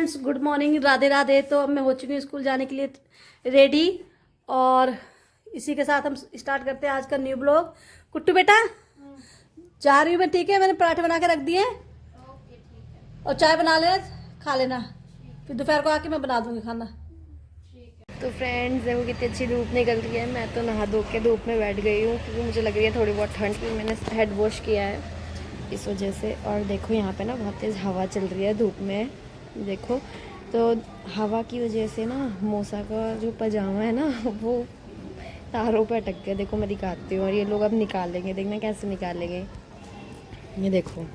Friends, good morning, Radhe Radhe. तो अब मैं हो चुकी हूँ स्कूल जाने के लिए रेडी। और इसी के साथ हम स्टार्ट करते हैं आज का न्यू ब्लॉग। कुट्टू बेटा जा रही हूँ मैं, ठीक है। मैंने पराठे बना के रख दिए और चाय बना लेना, खा लेना, फिर दोपहर को आके मैं बना दूंगी खाना। तो फ्रेंड्स देखो कितनी अच्छी धूप निकल रही है। मैं तो नहा धो के धूप में बैठ गई हूँ क्योंकि मुझे लग रही है थोड़ी बहुत ठंड की। मैंने हेड वॉश किया है इस वजह से। और देखो यहाँ पे ना बहुत तेज़ हवा चल रही है धूप में, देखो। तो हवा की वजह से ना मौसा का जो पजामा है ना वो तारों पे अटक गया। देखो मैं दिखाती हूँ। और ये लोग अब निकालेंगे, देखना कैसे निकालेंगे। ये देखो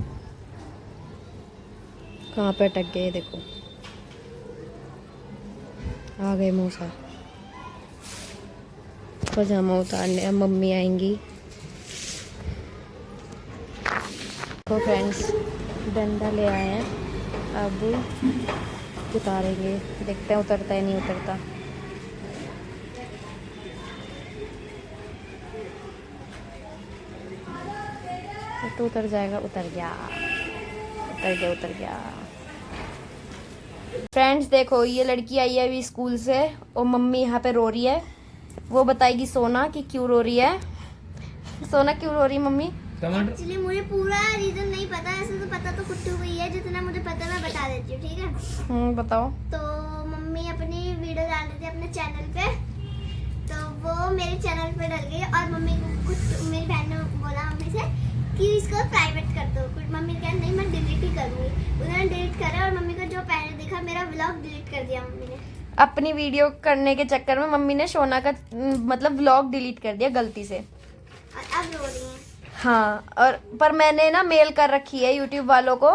कहाँ पे अटक गए, देखो आ गए मौसा। पजामा उतारने अब मम्मी आएंगी। तो फ्रेंड्स डंडा ले आए हैं, अब उतारेंगे। देखते हैं उतरता है नहीं उतरता। तो उतर जाएगा, उतर गया, उतर गया, उतर गया। फ्रेंड्स देखो ये लड़की आई है अभी स्कूल से और मम्मी यहाँ पे रो रही है। वो बताएगी सोना कि क्यों रो रही है। सोना क्यों रो रही है मम्मी? एक्चुअली मुझे पूरा रीजन नहीं पता, ऐसे तो पता तो कुट्टू को ही है। जितना मुझे पता मैं बता देती हूँ, ठीक है। बताओ। तो मम्मी अपनी वीडियो डाल रही थी अपने चैनल पे, तो वो मेरे चैनल पे डल गई। और मम्मी को कुछ, मेरी बहन ने बोला मम्मी से कि इसको प्राइवेट कर दो। कुछ मम्मी ने कहा नहीं मैं डिलीट ही करूँगी। उन्होंने डिलीट करा और मम्मी को जो पहले देखा मेरा व्लॉग डिलीट कर दिया मम्मी ने। अपनी वीडियो करने के चक्कर में मम्मी ने सोना का मतलब व्लॉग डिलीट कर दिया गलती से। और अब रो रही है। हाँ, और पर मैंने ना मेल कर रखी है यूट्यूब वालों को।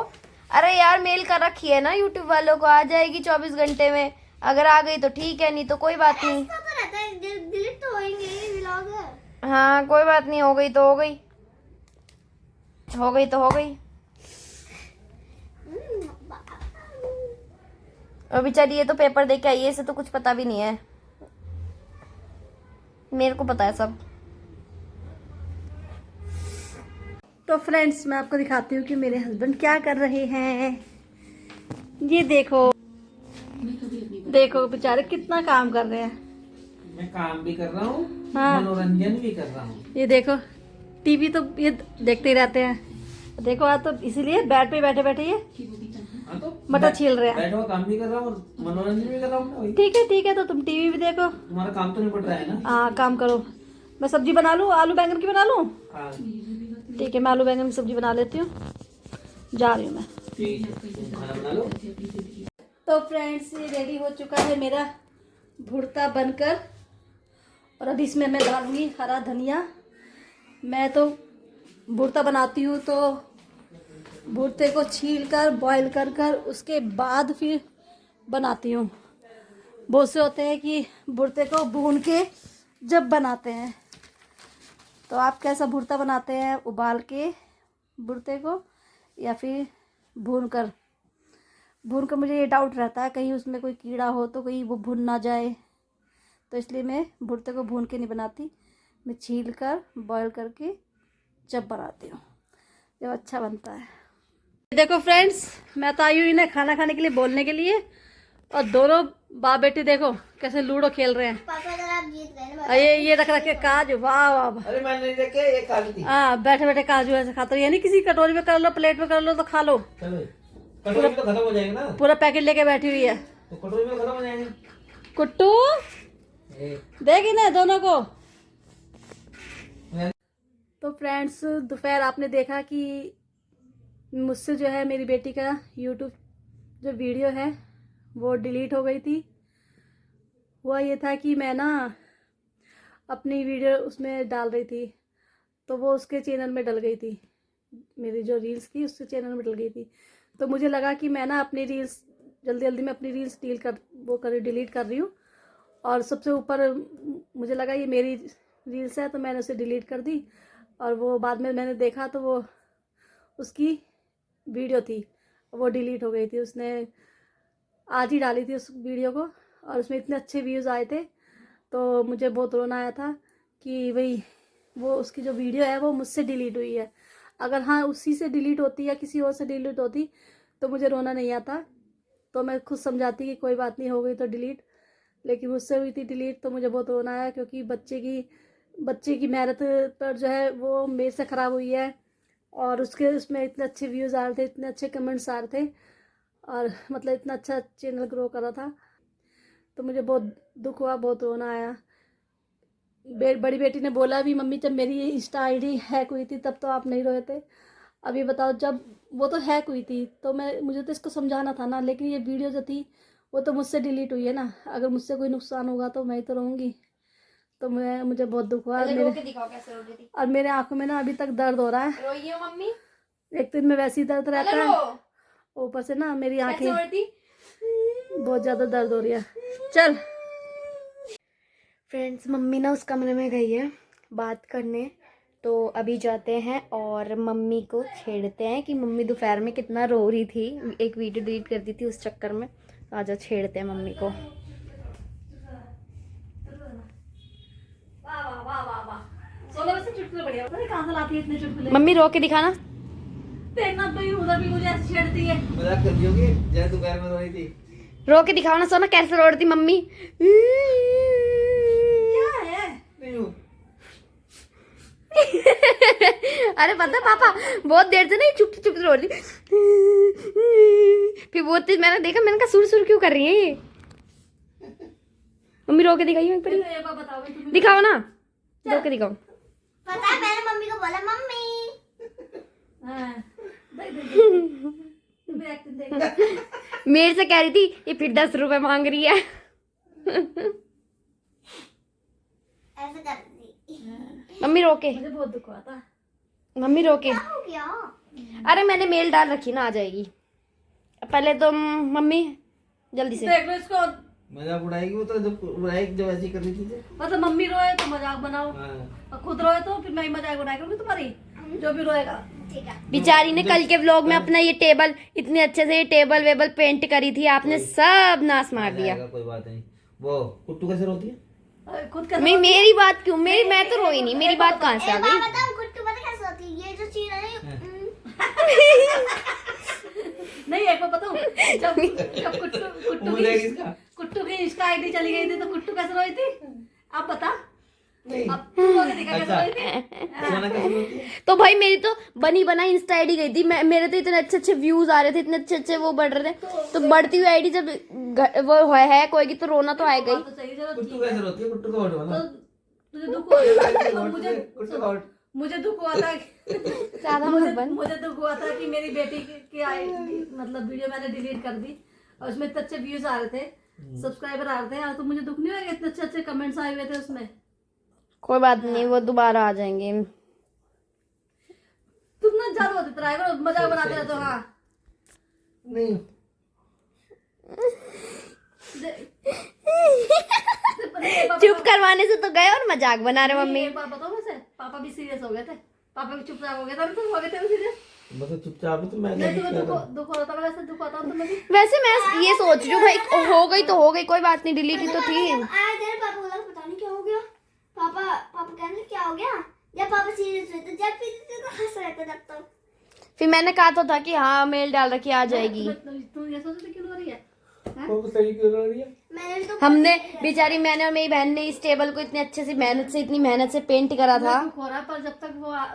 अरे यार मेल कर रखी है ना यूट्यूब वालों को, आ जाएगी 24 घंटे में। अगर आ गई तो ठीक है, नहीं तो कोई बात नहीं। ऐसा तो रहता है, डिलीट तो होंगे ये व्लॉग। हाँ कोई बात नहीं, हो गई तो हो गई, हो गई तो हो गई। और बेचारी ये तो पेपर दे के आई है, इसे तो कुछ पता भी नहीं है। मेरे को पता है सब। तो फ्रेंड्स मैं आपको दिखाती हूँ कि मेरे हस्बैंड क्या कर रहे हैं। ये देखो, देखो बेचारे कितना काम कर रहे हैं। मैं काम भी कर रहा हूँ, हाँ। मनोरंजन भी कर रहा हूँ। ये देखो टीवी तो ये देखते ही रहते हैं। देखो आज तो इसीलिए बेड पे बैठे बैठे ये हाँ तो मटर छील रहे हैं। बैठा हुआ काम भी कर रहा हूँ और मनोरंजन भी कर रहा हूँ ना भाई। ठीक है ठीक है, तो तुम टीवी भी देखो। तुम्हारा काम तो नहीं पड़ रहा है ना। हाँ काम करो। मैं सब्जी बना लूँ, आलू बैंगन की बना लूँ। हाँ ठीक है, मैं आलू बैंगन की सब्जी बना लेती हूँ। जा रही हूँ मैं। ठीक है, तुम खाना बना लो। तो फ्रेंड्स ये रेडी हो चुका है मेरा भुर्ता बनकर। और अभी इसमें मैं डालूंगी हरा धनिया। मैं तो भुर्ता बनाती हूँ तो भुर्ते को छील कर बॉईल कर कर उसके बाद फिर बनाती हूँ। बहुत से होते हैं कि भुर्ते को भून के जब बनाते हैं। तो आप कैसा भुर्ता बनाते हैं, उबाल के भुर्ते को या फिर भून कर? मुझे ये डाउट रहता है कहीं उसमें कोई कीड़ा हो तो कहीं वो भुन ना जाए, तो इसलिए मैं भुर्ते को भून के नहीं बनाती। मैं छील कर बॉईल करके जब बनाती हूँ जब अच्छा बनता है। देखो फ्रेंड्स मैं तो आई हूँ इन्हें खाना खाने के लिए बोलने के लिए, और दोनों बाप बेटी देखो कैसे लूडो खेल रहे हैं। पापा अगर आप जीत गए ना, और ये रख रखे काजू, वाह वाह। अरे मैंने नहीं देखे, ये काली थी। हाँ बैठे बैठे काजू ऐसे खाते हो, यानी किसी कटोरी में कर लो, प्लेट में कर लो तो खा लो। चलो कटोरी में तो खत्म हो जाएंगे ना। पूरा पैकेट लेके बैठी हुई है तो कटोरी में खत्म हो जाएंगे। कुट्टू। देख इन्हें दोनों को। तो फ्रेंड्स दोपहर आपने देखा कि मुझसे जो है मेरी बेटी का यूट्यूब जो वीडियो है वो डिलीट हो गई थी। हुआ ये था कि मैं ना अपनी वीडियो उसमें डाल रही थी तो वो उसके चैनल में डल गई थी। मेरी जो रील्स थी उसके चैनल में डल गई थी। तो मुझे लगा कि मैं ना अपनी रील्स जल्दी जल्दी में अपनी रील्स डिलीट कर रही हूँ। और सबसे ऊपर मुझे लगा ये मेरी रील्स है तो मैंने उसे डिलीट कर दी। और वो बाद में मैंने देखा तो वो उसकी वीडियो थी, वो डिलीट हो गई थी। उसने आज ही डाली थी उस वीडियो को और उसमें इतने अच्छे व्यूज़ आए थे तो मुझे बहुत रोना आया था कि भाई वो उसकी जो वीडियो है वो मुझसे डिलीट हुई है। अगर हाँ उसी से डिलीट होती या किसी और से डिलीट होती तो मुझे रोना नहीं आता। तो मैं खुद समझाती कि कोई बात नहीं, हो गई तो डिलीट। लेकिन मुझसे हुई थी डिलीट तो मुझे बहुत रोना आया, क्योंकि बच्चे की मेहनत पर जो है वो मेरे से ख़राब हुई है। और उसमें इतने अच्छे व्यूज़ आ रहे थे, इतने अच्छे कमेंट्स आ रहे थे, और मतलब इतना अच्छा चैनल ग्रो कर रहा था। तो मुझे बहुत दुख हुआ, बहुत रोना आया। बड़ी बेटी ने बोला भी, मम्मी जब मेरी इंस्टा आईडी हैक हुई थी तब तो आप नहीं रोए थे। अभी बताओ, जब वो तो हैक हुई थी तो मुझे तो इसको समझाना था ना, लेकिन ये वीडियो जो थी वो तो मुझसे डिलीट हुई है ना। अगर मुझसे कोई नुकसान होगा तो मैं ही तो रहूँगी। तो मुझे बहुत दुख हुआ। दिखाओ कैसे रो रही थी। और मेरे आंखों में ना अभी तक दर्द हो रहा है। रोई हो मम्मी? एक दिन में वैसे ही दर्द रहता है, ऊपर से ना मेरी आंखें बहुत ज़्यादा दर्द हो रही है। चल फ्रेंड्स, मम्मी ना उस कमरे में गई है बात करने, तो अभी जाते हैं और मम्मी को छेड़ते हैं कि मम्मी दोपहर में कितना रो रही थी, एक वीडियो डिलीट कर दी थी उस चक्कर में। तो आजा छेड़ते हैं मम्मी को। चुटकुले बढ़िया, पता नहीं कहाँ से लाती है इतने चुटकुले। मम्मी रो के दिखाना। देखना तो ये उधर भी मुझे ऐसे छेड़ती है। मजाक कर रही होगी, जैसे दोपहर में रो रही थी। रो के दिखाओ ना, सोना कैसे रो रही थी मम्मी। क्या है? नहीं हूँ। अरे पता है पापा बहुत देर से नहीं चुप चुप रो रही थी। फिर बहुत तेज मैंने देखा, मैंने कहा सुर सुर क्यों कर रही है ये। मम्मी रो के दिखाइए एक बार। एक बार बताओ तुम। दिखाओ ना, रो के दिखाओ। पता है मैंने मम्मी को बोला मम्मी। हाँ, तुम्हें एक्टिंग देख। मेरे से कह रही थी ये फिर 10 रुपए मांग रही है। ऐसे कर दी। मम्मी रो के, मुझे बहुत दुख हुआ था। मम्मी रो के। क्या हो गया? अरे मैंने मेल डाल रखी ना, आ जाएगी। पहले तो मम्मी जल्दी से। देख लो इसको। मजाक उड़ाएगी वो तो, जब उड़ाएगी जब ऐसी कर रही थी तो। मतलब मम्मी रोए तो मजाक बनाओ, हाँ। और खुद रोए तो फिर मैं ही मजाक उड़ाया करूंगी तुम्हारी। जो भी रोएगा। ठीक है। बेचारी ने कल के व्लॉग में अपना ये टेबल इतने अच्छे से, ये टेबल वेबल पेंट करी थी, आपने सब नाश मार दिया। कोई बात नहीं। वो कुट्टू कैसे रोती है? खुद का मेरी बात क्यों, मैं तो रोई नहीं, मेरी बात कहाँ से आ एक बात गई? बताऊं, गुट्टू पता कैसे होती है? ये जो चीज है ना, नहीं, एक बार बताऊं, जब कुट्टू की इंस्टा आईडी चली गई थी तो कुट्टू कैसे रोई थी? आप बता। नहीं। अब तू रो के दिखा कैसे अच्छा। रोई थी? सोना कैसे रोती है? तो भाई मेरी तो बनी बनाई इंस्टा आईडी गई थी, मेरे तो इतने अच्छे अच्छे व्यूज आ रहे थे, इतने अच्छे अच्छे वो बढ़ रहे थे। तो बढ़ती हुई आईडी जब वो है कोई की, तो रोना तो आएगा ही। तो सही, चलो कुट्टू ठीक है। कैसे रोती है? कुट्टू का वोट तो बना। तुझे दुख हुआ था। कुट्टू का वोट। मुझे दुख हुआ था ज्यादा मत बन। मुझे दुख हुआ था कि मेरी बेटी की आईडी मतलब वीडियो मैंने डिलीट कर दी, और उसमें इतने अच्छे व्यूज आ रहे थे, सब्सक्राइबर आ रहे थे। और तो मुझे दुख नहीं हुआ कि इतने अच्छे अच्छे कमेंट्स आए हुए थे उसमें। कोई बात नहीं, वो दोबारा आ जाएंगे। तुम ना ज्यादा होते ट्राई करो, मजाक बनाते रहते हो। हाँ नहीं। चुप करवाने से तो गए और मजाक बना रहे मम्मी। एक बार बताओ, वैसे पापा भी सीरियस हो गए थे, पापा भी चुपचाप हो गए थे। तुम हो गए थे सीरियस? मतलब चुपचाप ही तो मैं नहीं, तुम्हें दुख होता था, वैसे दुख होता तुम्हें भी। वैसे मैं ये सोच रही हूँ भाई, हो गई तो हो गई, कोई बात नहीं, डिलीट ही तो थी। आए देर पापा बोला पता नहीं क्या हो गया। पापा कहने क्या हो गया? जब पापा सीरियस हुए तो जब फिर तो हंस रहे थे तब तो। फिर मैंने कहा तो था कि हाँ मेल डाल रखी, आ जाएगी। तुम ये सोचते थे क्यों हो रही है? वो सही क्यों रो रही है? मैंने भी तो हमने बेचारी, मैंने और मेरी बहन ने इस टेबल को इतने अच्छे से इतनी मेहनत से पेंट करा था। दुख हो रहा है, पर जब तक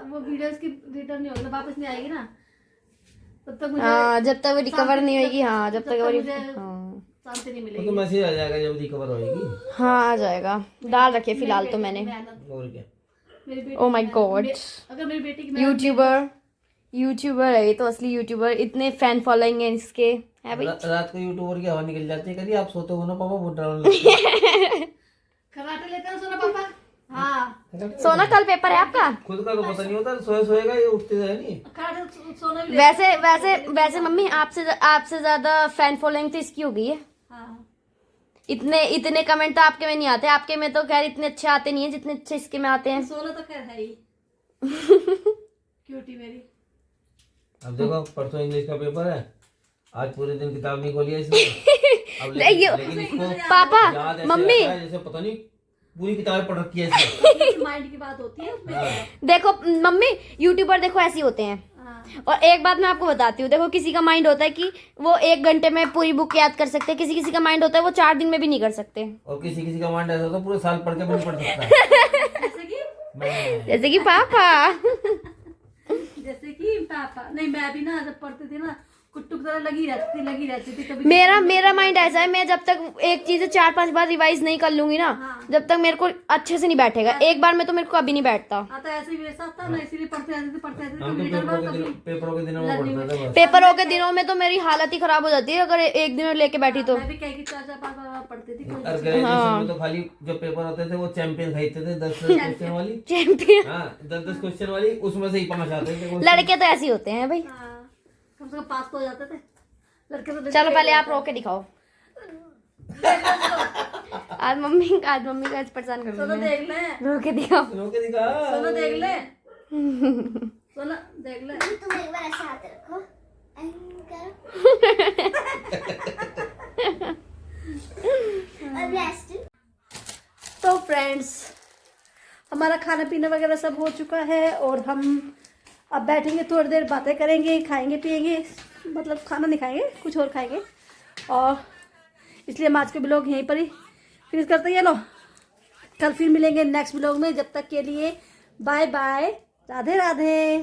वो वीडियोस की रिटर्न नहीं होगी, वापस नहीं आएगी ना, तब तक मुझे हाँ, जब तक वो रिकवर नहीं होगी। हाँ, जब तक वो मुझे हाँ शांति नहीं वो मिलेगी। तो मैसेज आ जाएगा जब रिकवर होएगी। हाँ, आ जाएगा। डाल रखे फिलहाल तो मैंने। मेहनत और क्या? मेरी बेटी ओ माय गॉड, अगर मेरी बेटी की मेहनत- यूट्यूबर है ये तो, असली यूट्यूबर। इतने फैन फॉलोइंग है इसके, है भाई। रात को यूट्यूबर की हवा निकल जाती है, कभी आप सोते हो ना पापा, बहुत डरावना लगता है। खराटे लेते हैं सोना पापा। हाँ, सोना कल पेपर है आपका? खुद का तो पता नहीं होता, सोएगा ये उठते जाए नहीं। खराटे सोना भी वैसे मम्मी आपसे ज्यादा फैन फॉलोइंग तो इसकी हो गई है। हाँ, इतने कमेंट तो आपके में नहीं आते, आपके में तो खैर इतने अच्छे आते नहीं है जितने अच्छे इसके में आते हैं। सोना तो खैर है ही। क्यूटी मेरी। अब देखो, परसों इंग्लिश का पेपर है, आज पूरे दिन किताब नहीं खोली है इसने। अब लेकिन इसको पापा याद ऐसे मम्मी आता है जैसे पता नहीं पूरी किताबें पढ़ रखी है इसने। माइंड की बात होती है उसमें। हाँ। देखो मम्मी, यूट्यूबर देखो ऐसे ही होते हैं। हाँ, और एक बात मैं आपको बताती हूँ, देखो किसी का माइंड होता है कि वो 1 घंटे में पूरी बुक याद कर सकते हैं, किसी किसी का माइंड होता है वो 4 दिन में भी नहीं कर सकते। और किसी किसी का माइंड ऐसा होता है पूरे साल पढ़ के भी नहीं पढ़ सकता है। जैसे कि पापा। जैसे कि पापा नहीं, मैं भी ना जब पढ़ती थी ना कुट्टू की तरह लगी रहती थी कभी। मेरा माइंड ऐसा है, मैं जब तक एक चीज 4-5 बार रिवाइज नहीं कर लूंगी ना, जब तक मेरे को अच्छे से नहीं बैठेगा। एक बार में तो मेरे को अभी नहीं बैठता। तो ऐसे ही वैसा था ना, इसीलिए पढ़ते रहते थे हम तो पेपरों के दिनों में पढ़ते थे बस। पेपरों के दिनों में तो मेरी हालत ही खराब हो जाती है अगर एक दिन में लेके बैठी तो। मैं भी कहीं 4-4-5 बार पढ़ती थी। और ग्रेजुएशन में तो खाली जो पेपर होते थे वो चैंपियन खरीदते थे 10 क्वेश्चन वाली। चैंपियन। हाँ 10 क्वेश्चन वाली, उसमें से ही 5 आते थे। लड़के तो ऐसे ही होते हैं भाई। कम से कम पास तो हो जाते थे लड़के तो। चलो पहले आप रो के दिखाओ। आज मम्मी का आज परेशान कर सोना देख ले, रो के दिखाओ। रोके दिखा। सोना देख ले, सोना देख ले। तुम एक बार ऐसे हाथ रखो, करो और रेस्ट। तो फ्रेंड्स हमारा खाना पीना वगैरह सब हो चुका है और हम अब बैठेंगे, थोड़ी देर बातें करेंगे, खाएंगे पिएंगे, मतलब खाना नहीं खाएंगे, कुछ और खाएंगे। और इसलिए हम आज के ब्लॉग यहीं पर ही फिनिश करते हैं। लो कल फिर मिलेंगे नेक्स्ट ब्लॉग में, जब तक के लिए बाय बाय, राधे राधे।